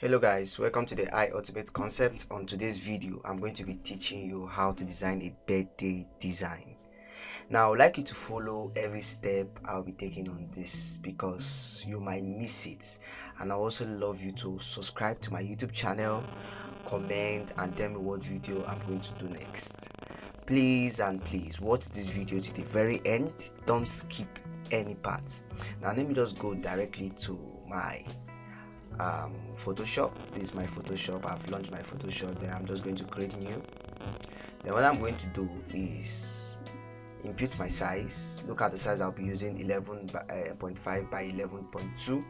Hello guys, welcome to the iUltimate Concept. On today's video, I'm going to be teaching you how to design a birthday design. Now, I would like you to follow every step I'll be taking on this because you might miss it. And I also love you to subscribe to my YouTube channel, comment, and tell me what video I'm going to do next. Please and please watch this video to the very end. Don't skip any part. Now, let me just go directly to my Photoshop. This is my Photoshop. I've launched my Photoshop. Then I'm just going to create new. Then what I'm going to do is input my size. Look at the size I'll be using, 11.5 by 11.2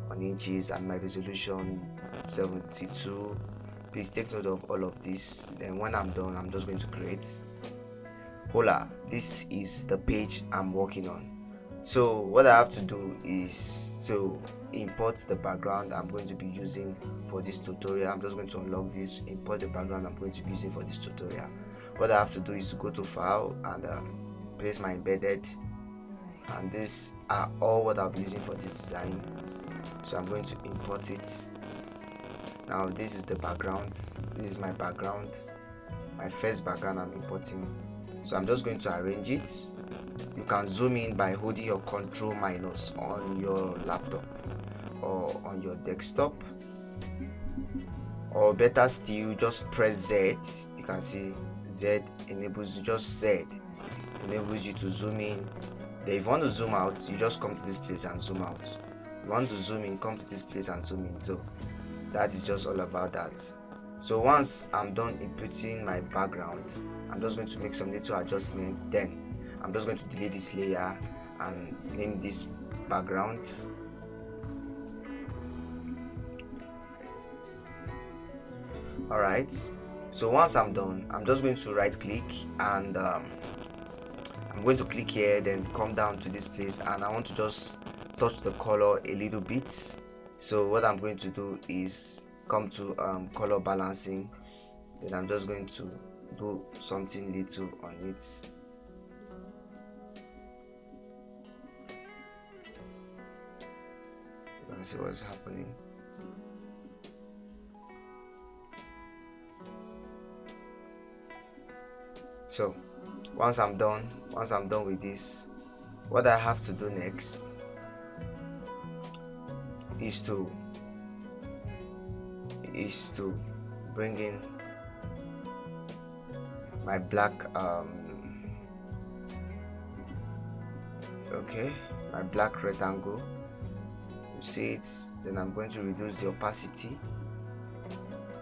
on inches, and my resolution 72. Please take note of all of this. Then when I'm done, I'm just going to create. Hola, this is the page I'm working on. So what I have to do is to import the background I'm going to be using for this tutorial. I'm just going to unlock this, import the background I'm going to be using for this tutorial. What I have to do is to go to file and place my embedded, and these are all what I'll be using for this design. So I'm going to import it. Now this is the background. This is my background, my first background I'm importing. So I'm just going to arrange it. You can zoom in by holding your Control minus on your laptop or on your desktop, or better still, just press Z. You can see Z enables you, just Z enables you to zoom in. Then if you want to zoom out, you just come to this place and zoom out. If you want to zoom in, come to this place and zoom in. So that is just all about that. So once I'm done inputting my background, I'm just going to make some little adjustments. Then I'm just going to delete this layer and name this background. Alright, so once I'm done, I'm just going to right click and I'm going to click here, then come down to this place, and I want to just touch the color a little bit. So what I'm going to do is come to color balancing. Then I'm just going to do something little on it. You can see what's happening. So once I'm done with this, what I have to do next is to bring in my black my black rectangle. You see it. Then I'm going to reduce the opacity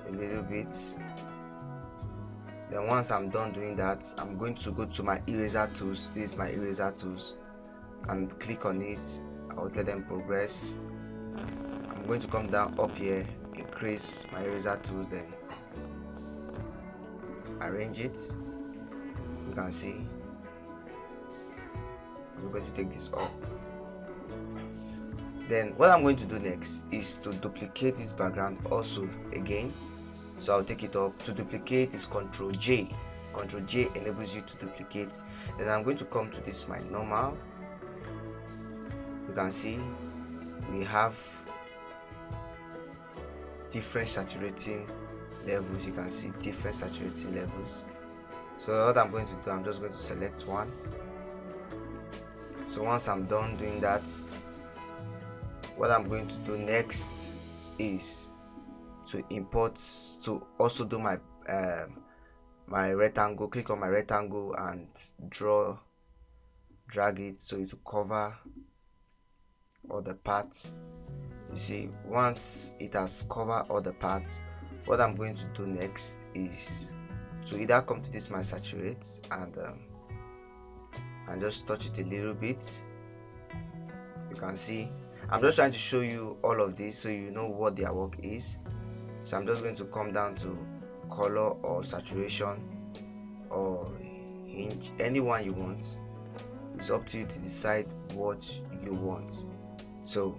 a little bit. Then once I'm done doing that, I'm going to go to my eraser tools. This is my eraser tools, and click on it. I'll tell them progress. I'm going to come down up here, increase my eraser tools, then arrange it. You can see I'm going to take this up. Then what I'm going to do next is to duplicate this background also again. So I'll take it up. To duplicate is Ctrl J. Ctrl J enables you to duplicate. Then I'm going to come to this my normal. You can see we have different saturating levels. You can see different saturating levels. So what I'm going to do, I'm just going to select one. So once I'm done doing that, what I'm going to do next is to import, to also do my my rectangle. Click on my rectangle and drag it so it will cover all the parts. You see, once it has covered all the parts, what I'm going to do next is to either come to this my saturate and just touch it a little bit. You can see I'm just trying to show you all of this so you know what their work is. So I'm just going to come down to color or saturation or hinge, anyone you want. It's up to you to decide what you want. So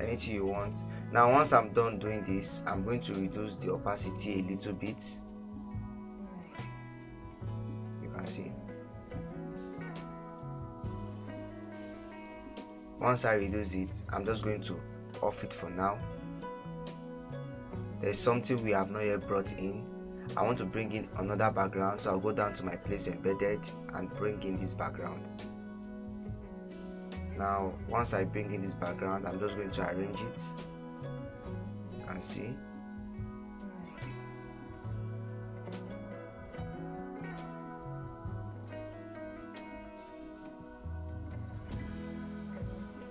anything you want. Now once I'm done doing this, I'm going to reduce the opacity a little bit. You can see. Once I reduce it, I'm just going to off it for now. there's something we have not yet brought in. I want to bring in another background, so I'll go down to my place embedded and bring in this background. Now once I bring in this background, I'm just going to arrange it. You can see.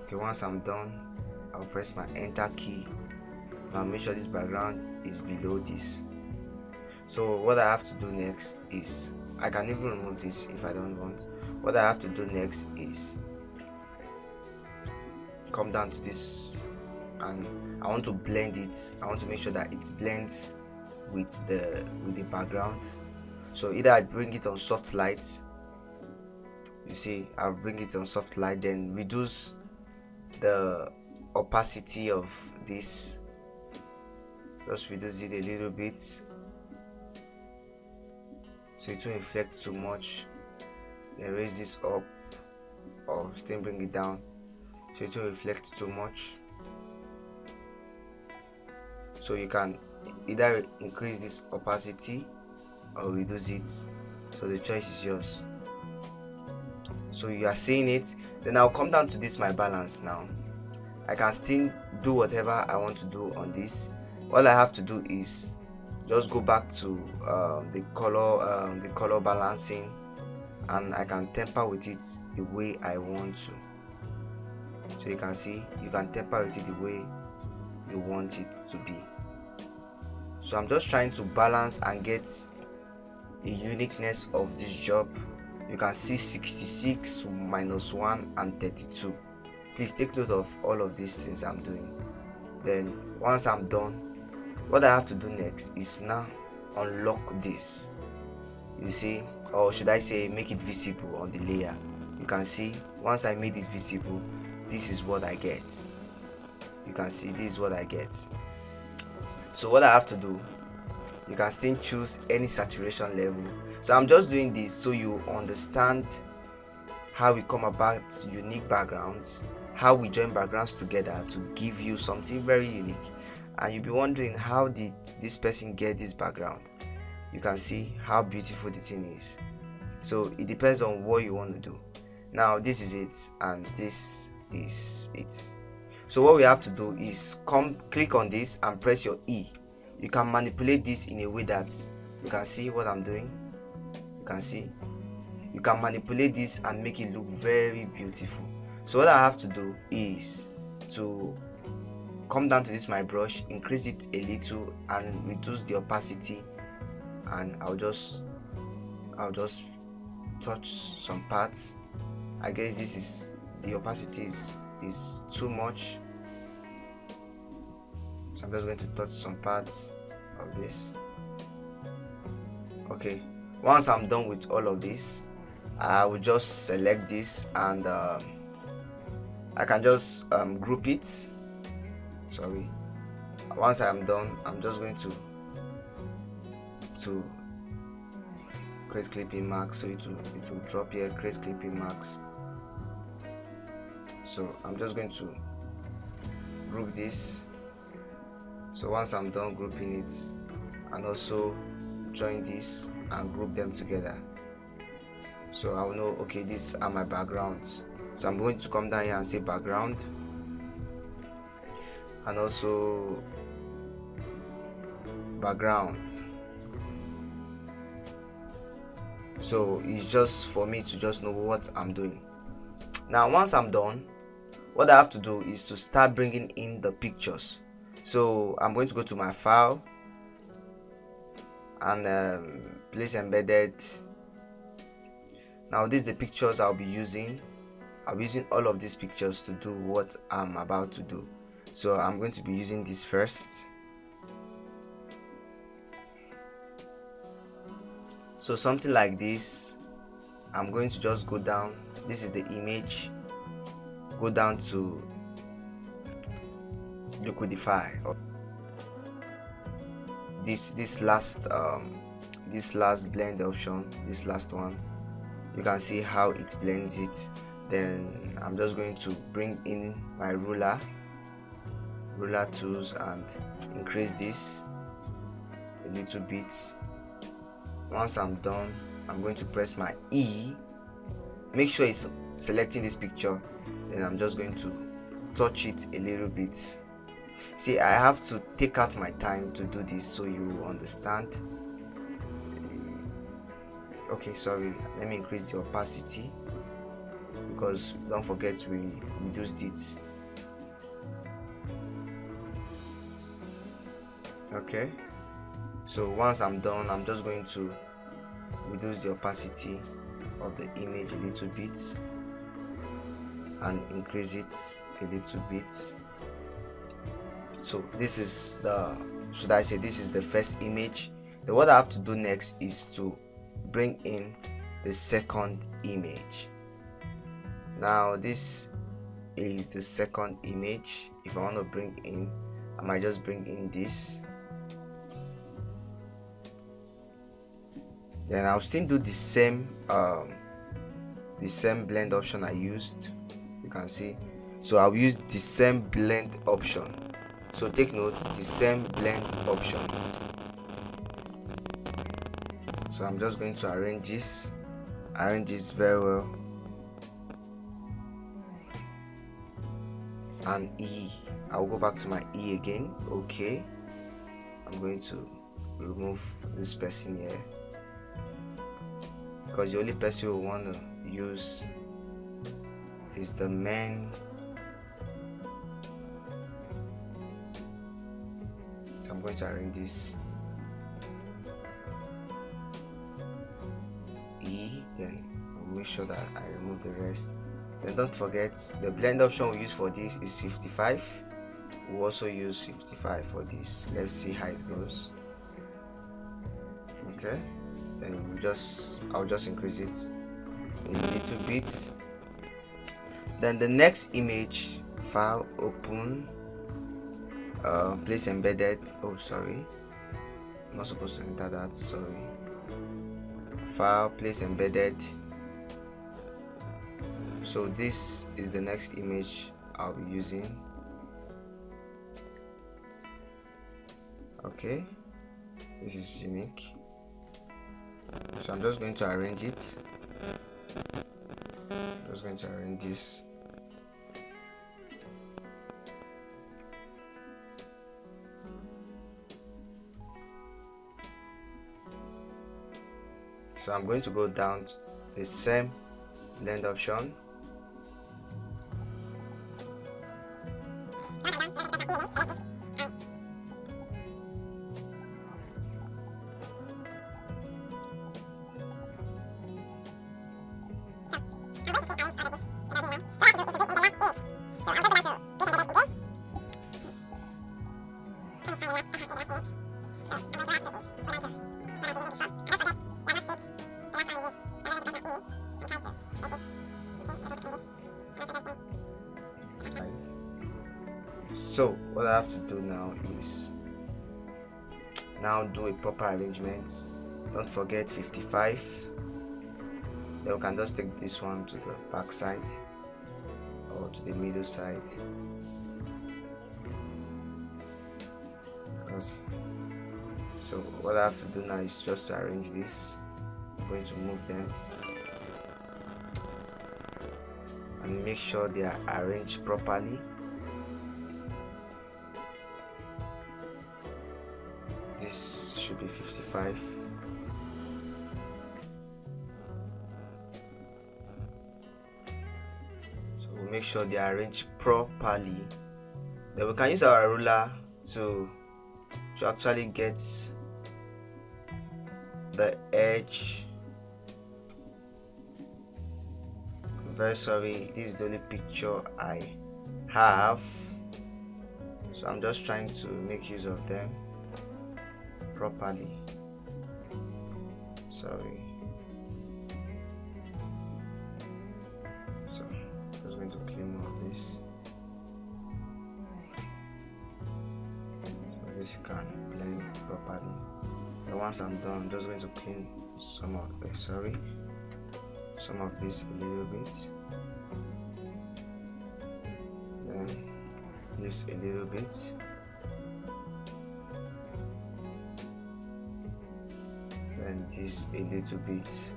Okay, once I'm done, I'll press my enter key. Now make sure this background is below this. So what I have to do next is, I can even remove this if I don't want. What I have to do next is come down to this, and I want to blend it. I want to make sure that it blends with the background. So either I bring it on soft light, you see, I'll bring it on soft light, then reduce the opacity of this, just reduce it a little bit so it won't reflect too much. Then raise this up, or still bring it down so it won't reflect too much. So you can either increase this opacity or reduce it, so the choice is yours. So you are seeing it. Then I'll come down to this, my balance. Now I can still do whatever I want to do on this. All I have to do is just go back to the color balancing, and I can temper with it the way I want to. So you can see, you can temper with it the way you want it to be. So I'm just trying to balance and get the uniqueness of this job. You can see 66 minus 1 and 32. Please take note of all of these things I'm doing. Then once I'm done, what I have to do next is now unlock this. You see, or should I say make it visible on the layer. You can see once I made it visible, this is what I get. You can see this is what I get. So what I have to do, you can still choose any saturation level. So I'm just doing this so you understand how we come about unique backgrounds, how we join backgrounds together to give you something very unique. And you'll be wondering, how did this person get this background? You can see how beautiful the thing is. So it depends on what you want to do. Now this is it, and this is it. So what we have to do is click on this and press your E. You can manipulate this in a way that you can see what I'm doing. You can see, you can manipulate this and make it look very beautiful. So what I have to do is to come down to this, my brush, increase it a little and reduce the opacity, and I'll just touch some parts. I guess this is, the opacity is too much, so I'm just going to touch some parts of this. Okay, once I'm done with all of this, I will just select this, and I can just group it. Sorry, once I am done, I'm just going to create clipping marks, so it will drop here, create clipping marks. So I'm just going to group this. So once I'm done grouping it, and also join this and group them together, so I will know, okay, these are my backgrounds. So I'm going to come down here and say background, and also background. So it's just for me to just know what I'm doing. Now once I'm done, what I have to do is to start bringing in the pictures. So I'm going to go to my file and place embedded. Now these are the pictures I'll be using. I'll be using all of these pictures to do what I'm about to do. So I'm going to be using this first. So something like this, I'm going to just go down. This is the image. Go down to liquidify. This last blend option, this last one, you can see how it blends it. Then I'm just going to bring in my ruler tools and increase this. a little bit. Once I'm done, I'm going to press my E. Make sure it's selecting this picture, then I'm just going to touch it a little bit. See, I have to take out my time to do this so you understand. Okay, sorry, let me increase the opacity, because don't forget we reduced it. Okay, so once I'm done, I'm just going to reduce the opacity of the image a little bit and increase it a little bit. So this is this is the first image. Then what I have to do next is to bring in the second image. Now this is the second image. If I want to bring in, I might just bring in this. Then I'll still do the same blend option I used. You can see, so I'll use the same blend option. So take note, the same blend option. So I'm just going to arrange this very well, and E, I'll go back to my E again. Okay, I'm going to remove this person here, because the only person we want to use is the man. So I'm going to arrange this E, then I'll make sure that I remove the rest. Then don't forget, the blend option we use for this is 55. We'll also use 55 for this. Let's see how it goes. Okay, then I'll just increase it a little bit. Then the next image, file, open, place embedded. Oh, sorry, I'm not supposed to enter that. Sorry. File, place embedded. So this is the next image I'll be using. Okay, this is unique. So I'm just going to arrange it. Just going to arrange this. So I'm going to go down to the same blend option. So what I have to do now is do a proper arrangement. Don't forget 55. Then we can just take this one to the back side or to the middle side, because so what I have to do now is just to arrange this. I'm going to move them and make sure they are arranged properly. This should be 55. So we'll make sure they are arranged properly. Then we can use our ruler to actually get the edge. I'm very sorry, this is the only picture I have, so I'm just trying to make use of them properly. Sorry. So I'm just going to clean all of this. So this you can blend properly. And once I'm done, I'm just going to clean some of this a little bit. Then this a little bit. this a little bit.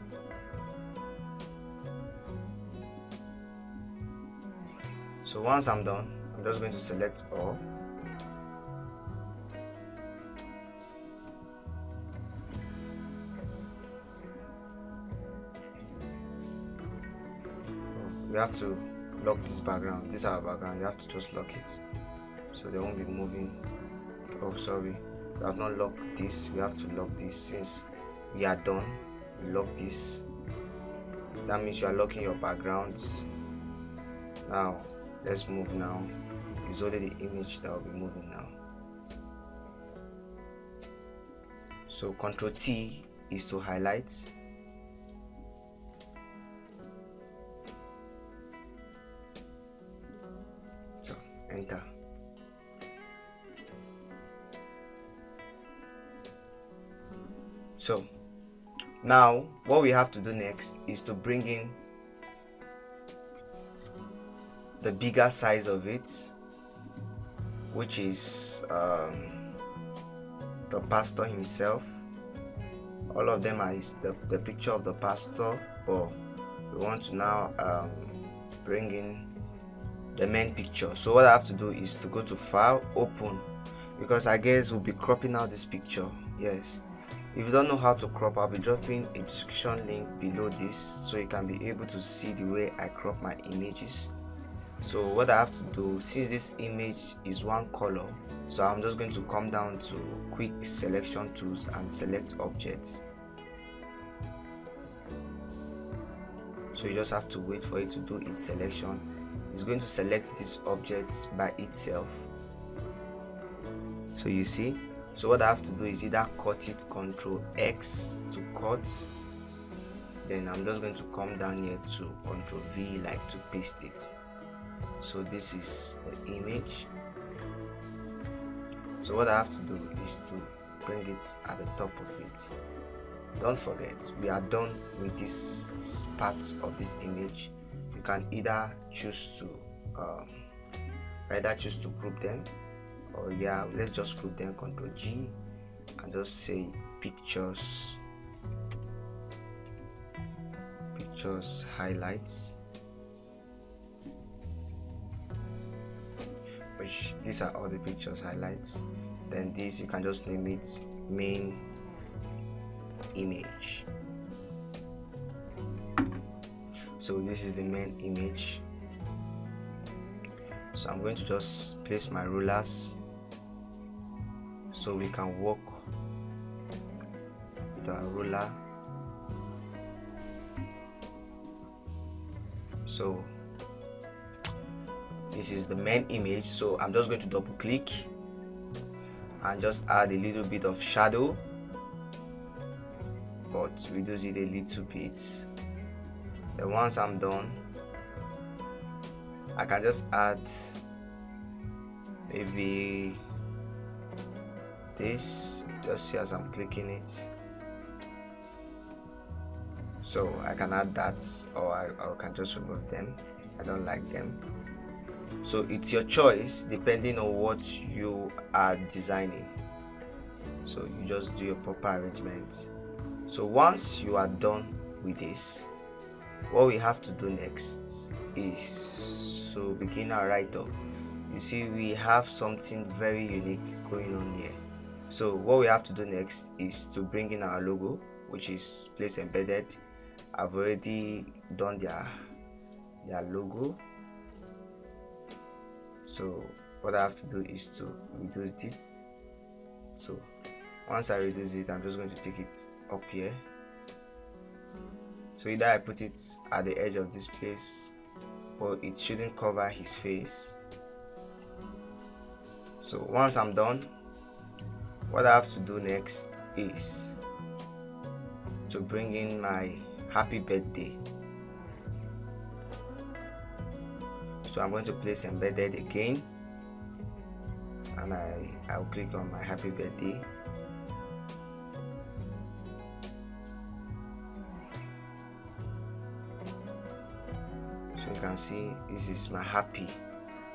So once I'm done, I'm just going to select all. We have to lock this background. This is our background. You have to just lock it so they won't be moving. Oh, sorry, we have not locked this. We have to lock this. Since we are done, we lock this. That means you are locking your backgrounds. Now let's move. Now it's only the image that will be moving now. So Ctrl T is to highlight. So enter. So now what we have to do next is to bring in the bigger size of it, which is the pastor himself. All of them are the picture of the pastor, but we want to now bring in the main picture. So what I have to do is to go to File, Open, because I guess we'll be cropping out this picture. Yes, if you don't know how to crop, I'll be dropping a description link below this so you can be able to see the way I crop my images. So what I have to do, since this image is one color, so I'm just going to come down to Quick Selection Tools and select Objects. So you just have to wait for it to do its selection. It's going to select this object by itself. So you see, so what I have to do is either cut it, Ctrl X to cut, then I'm just going to come down here to Ctrl V like to paste it. So this is the image. So what I have to do is to bring it at the top of it. Don't forget, we are done with this part of this image. You can either choose to group them, or yeah, let's just group them. Ctrl G and just say pictures highlights, which these are all the pictures highlights. Then this, you can just name it main image. So this is the main image. So I'm going to just place my rulers so we can work with our ruler. So this is the main image. So I'm just going to double click and just add a little bit of shadow, but reduce it a little bit. Then once I'm done, I can just add maybe this, just see as I'm clicking it. So I can add that, or I can just remove them. I don't like them. So it's your choice depending on what you are designing. So you just do your proper arrangement. So once you are done with this, what we have to do next is to begin our write-up. You see, we have something very unique going on here. So what we have to do next is to bring in our logo, which is Place Embedded. I've already done their logo. So what I have to do is to reduce it. So once I reduce it, I'm just going to take it up here. So either I put it at the edge of this place, or it shouldn't cover his face. So once I'm done, what I have to do next is to bring in my happy birthday. So I'm going to place embedded again, and I'll click on my happy birthday. So you can see this is my happy.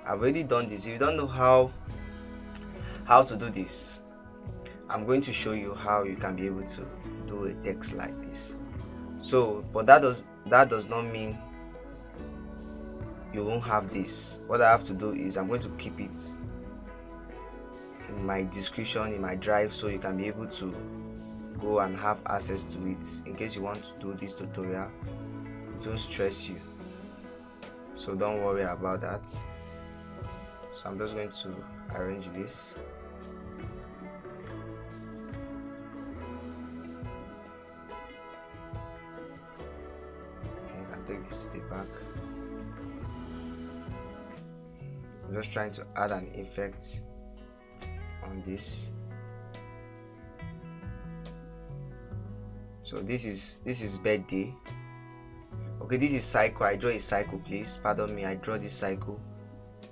I've already done this. If you don't know how to do this, I'm going to show you how you can be able to do a text like this. So but that does not mean you won't have this. What I have to do is I'm going to keep it in my description in my drive, so you can be able to go and have access to it in case you want to do this tutorial. It won't stress you, so don't worry about that. So I'm just going to arrange this. Okay, you can take this to the back. I'm just trying to add an effect on this. So this is birthday. Okay, this is cycle. I draw a cycle, please pardon me. I draw this cycle.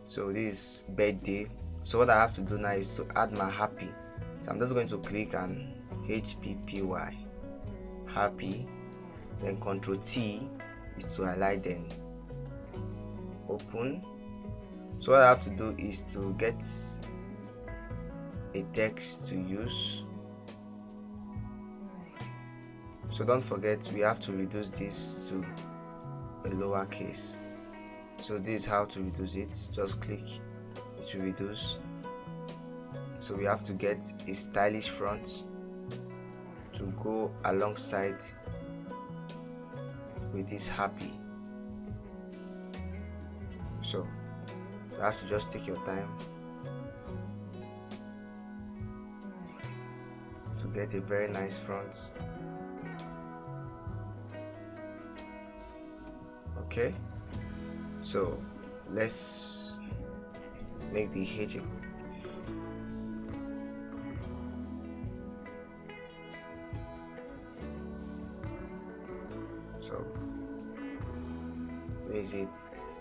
So this is birthday. So what I have to do now is to add my happy. So I'm just going to click on HPPY, happy, then Ctrl T is to highlight, then open. So what I have to do is to get a text to use. So don't forget, we have to reduce this to a lowercase. So this is how to reduce it. Just click to reduce. So we have to get a stylish font to go alongside with this happy. So you have to just take your time to get a very nice font. Okay, so let's make the H. So this is it.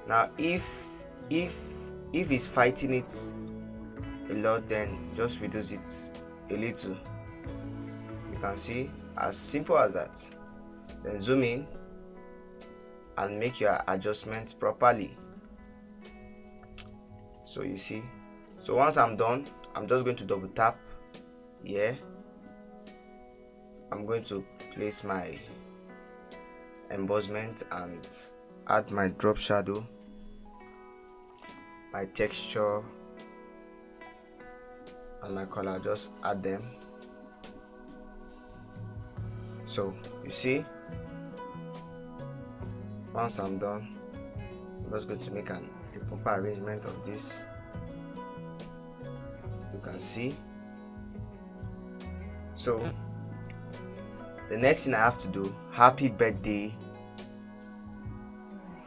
Now if it's fighting it a lot, then just reduce it a little. You can see, as simple as that. Then zoom in and make your adjustment properly. So you see, so once I'm done, I'm just going to double tap here. I'm going to place my embossment and add my drop shadow, my texture and my color. Just add them. So you see, once I'm done, I'm just going to make a proper arrangement of this. You can see. So the next thing I have to do, happy birthday.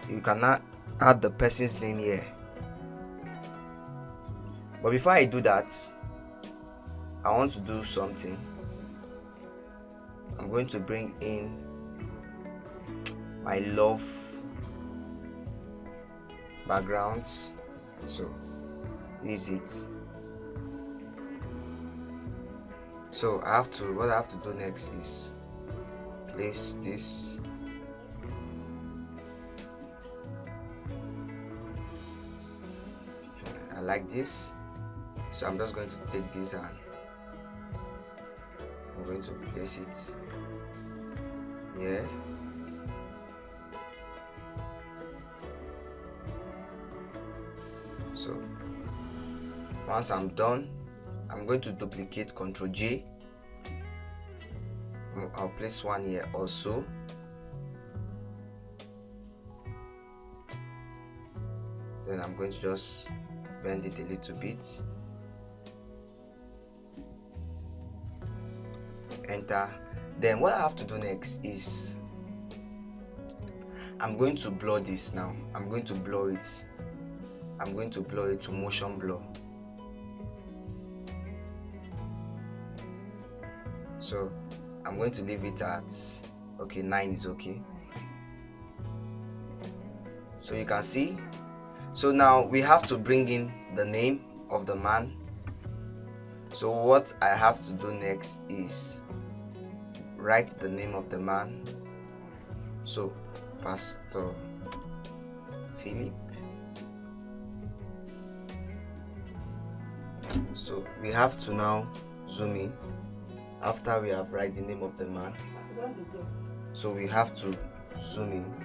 You cannot add the person's name here. But before I do that, I want to do something. I'm going to bring in my love backgrounds. So this is it. So what I have to do next is place this. I like this, so I'm just going to take this and I'm going to place it here. So once I'm done, I'm going to duplicate, Ctrl J. I'll place one here also. Then I'm going to just bend it a little bit. Enter. Then what I have to do next is I'm going to blur this now. I'm going to blur it. I'm going to blur it to motion blur. So I'm going to leave it at, okay, 9 is okay. So you can see. So now we have to bring in the name of the man. So what I have to do next is write the name of the man. So Pastor Philip. So we have to now zoom in after we have write the name of the man. So we have to zoom in.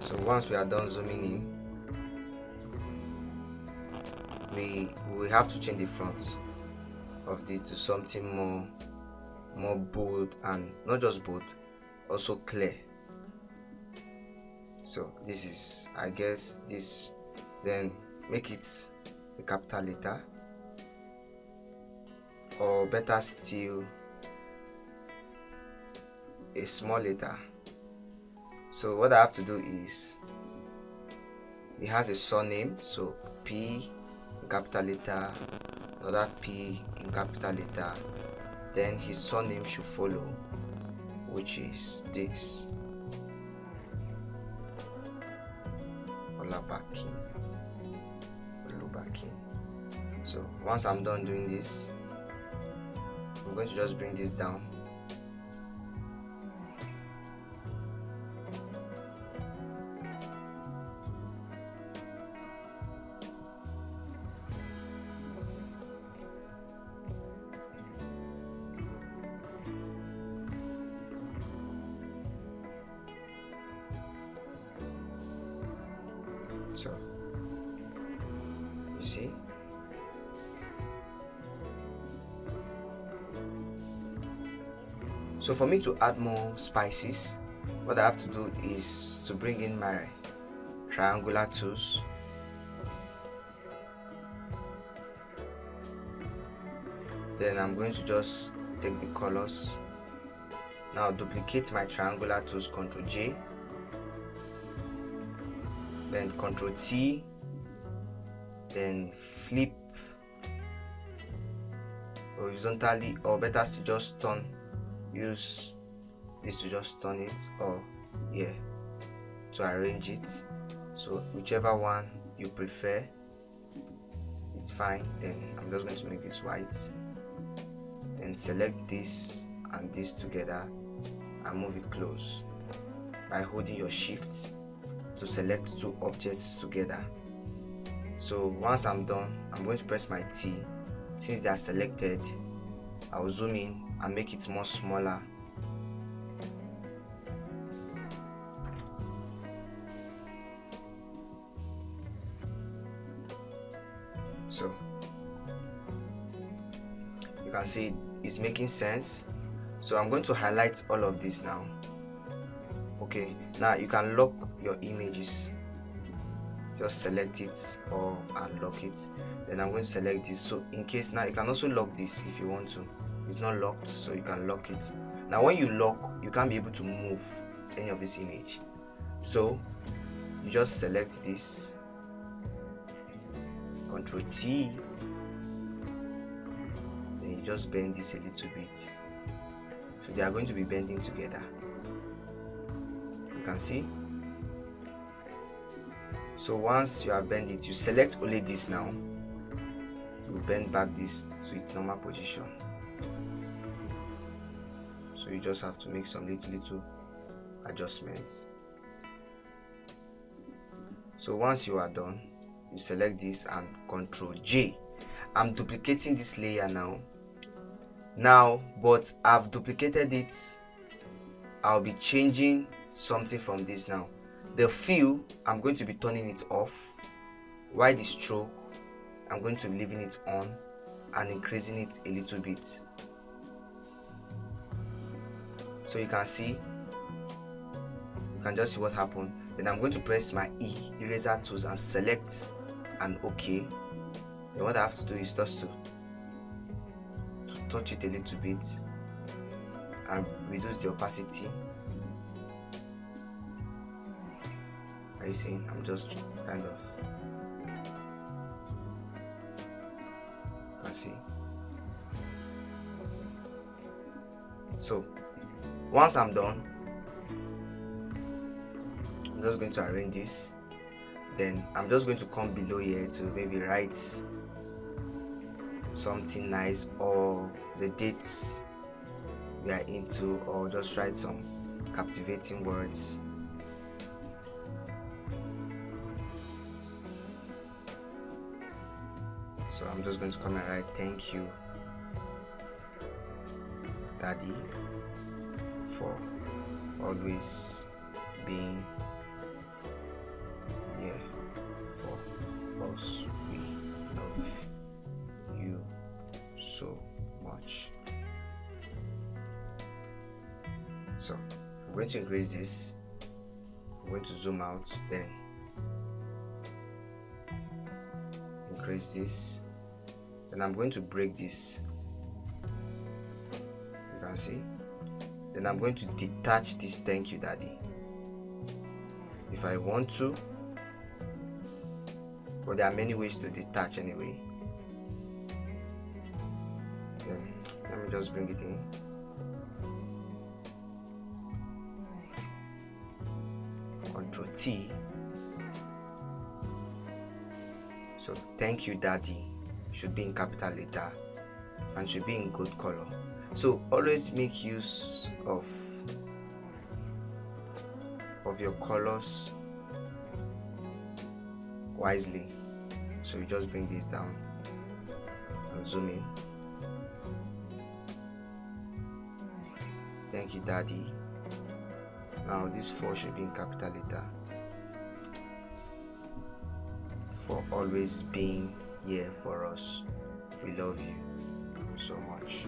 So once we are done zooming in, we have to change the front of this to something more bold, and not just bold, also clear. So this is, I guess, this. Then make it a capital letter, or better still, a small letter. So what I have to do is, it has a surname, so P in capital letter, another P in capital letter, then his surname should follow, which is this, Olabakin. So once I'm done doing this, I'm going to just bring this down. So you see, so for me to add more spices, what I have to do is to bring in my triangular tools. Then I'm going to just take the colors. Now duplicate my triangular tools, Ctrl J, then Ctrl T, then flip horizontally, or better to just turn, use this to just turn it, or to arrange it. So whichever one you prefer, it's fine. Then I'm just going to make this white, then select this and this together and move it close by holding your shift to select two objects together. So once I'm done, I'm going to press my T. Since they are selected, I'll zoom in and make it more smaller. So you can see it's making sense. So I'm going to highlight all of this now. Okay, now you can lock your images. Just select it or unlock it. Then I'm going to select this. So in case, now you can also lock this if you want to. It's not locked, so you can lock it. Now when you lock, you can't be able to move any of this image. So you just select this, Ctrl T, then you just bend this a little bit. So they are going to be bending together. You can see. So once you have bent it, you select only this now. You bend back this to its normal position. So you just have to make some little adjustments. So once you are done, you select this and Ctrl J. I'm duplicating this layer now, but I've duplicated it. I'll be changing something from this now. The fill, I'm going to be turning it off, while the stroke, I'm going to be leaving it on and increasing it a little bit. So you can see, you can just see what happened. Then I'm going to press my eraser tools and select an OK. Then what I have to do is just to touch it a little bit and reduce the opacity. Are you seeing? I'm just kind of, you can see. So once I'm done, I'm just going to arrange this. Then I'm just going to come below here to maybe write something nice, or the dates we are into, or just write some captivating words. So I'm just going to come and write, thank you Daddy for always being here for us. We love you so much. So I'm going to increase this. I'm going to zoom out, then increase this, then I'm going to break this. You can see. Then I'm going to detach this thank you Daddy if I want to, but there are many ways to detach anyway. Then let me just bring it in. Control T. So thank you Daddy should be in capital letter and should be in good color. So always make use of your colors wisely. So you just bring this down and zoom in. Thank you Daddy. Now this 4 should be in capital letter. For always being here for us. We love you so much.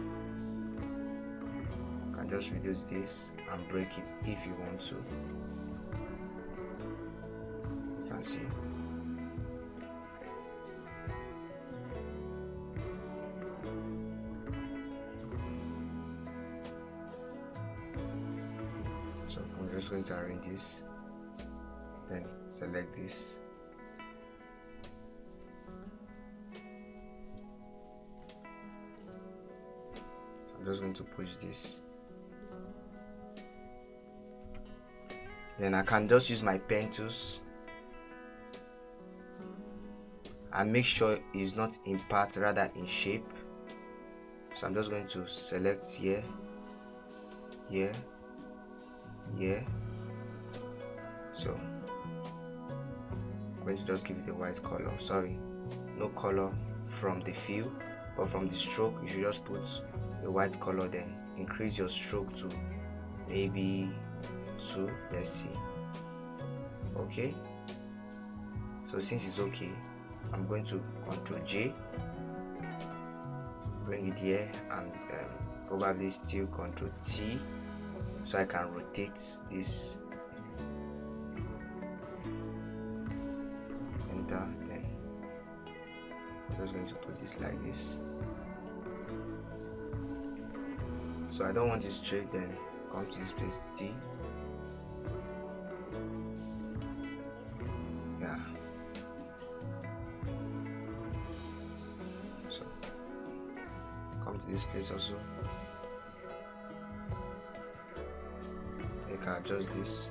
You can just reduce this and break it if you want to. You can see. So I'm just going to arrange this, then select this. I'm just going to push this. Then I can just use my pen tools and make sure it's not in part, rather in shape. So I'm just going to select here, here, here. So I'm going to just give it a white color. Sorry, no color from the fill, but from the stroke you should just put a white color. Then increase your stroke to maybe 2. Let's see. Okay, so since it's okay, I'm going to Ctrl J, bring it here, and probably still Ctrl T, so I can rotate this. Enter. Then I'm just going to put this like this. So I don't want it straight, then come to this place T. Yeah. So come to this place also. You can adjust this.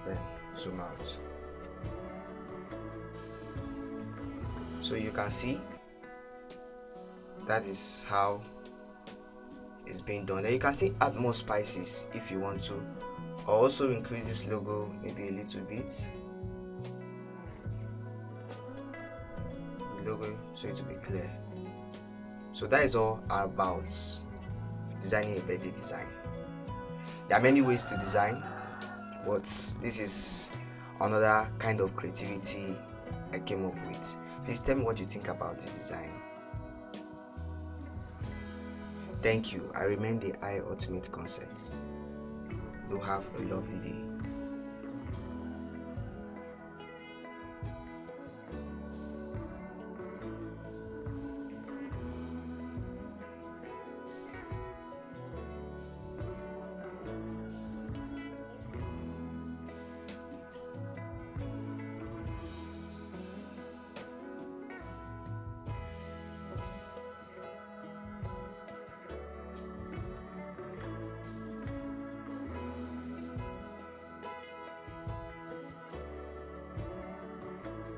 Then zoom out. So you can see that is how it's being done. Then you can still add more spices if you want to, or also increase this logo maybe a little bit, the logo, so it will be clear. So that is all about designing a birthday design. There are many ways to design, but this is another kind of creativity I came up with. Please tell me what you think about this design. Thank you. I remain the I Ultimate Concept. Do have a lovely day.